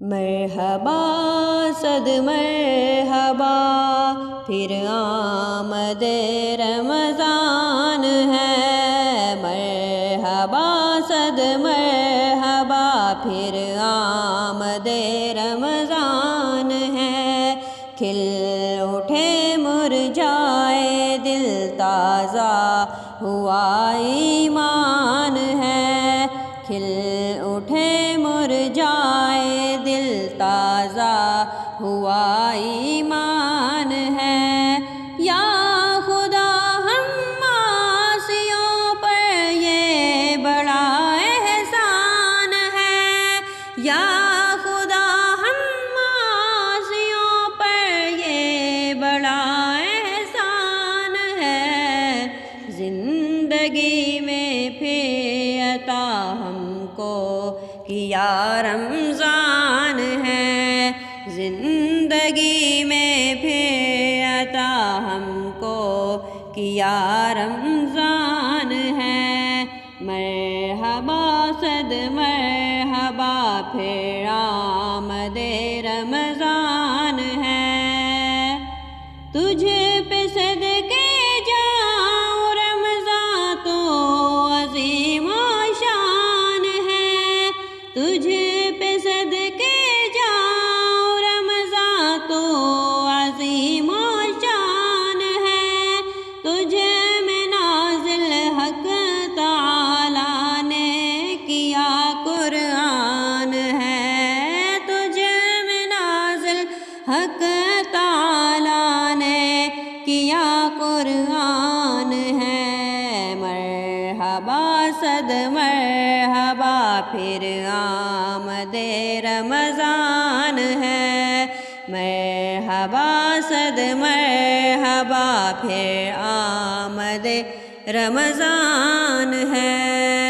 مرحبا صد مرحبا پھر آمد رمضان ہے، مرحبا صد مرحبا پھر آمد رمضان ہے۔ کھل اٹھے مرجھائے دل، تازہ ہوا ایمان ہے، کھل اٹھے مرجھائے دل، تازہ ہوا ایمان ہے۔ یا خدا ہم معاصیوں پر یہ بڑا احسان ہے، یا خدا ہم معاصیوں پر یہ بڑا احسان ہے۔ زندگی میں پھر عطا ہم کو کیا رمضان ہے، زندگی میں پھر عطا ہم کو کیا رمضان ہے۔ مرحبا صد مرحبا پھر آمد رمضان ہے۔ تجھ پہ صدقے جاؤں رمضان تو عظیم و شان ہے، تجھ پہ صدقے جاؤں رمضان تو عظیم و شان ہے۔ تجھ میں نازل حق تعالیٰ نے کیا قرآن ہے، تجھ میں نازل حق تعالیٰ نے کیا قرآن ہے۔ مرحبا صد مرحبا پھر آمد رمضان ہے، مرحبا صد مرحبا پھر آمد رمضان ہے۔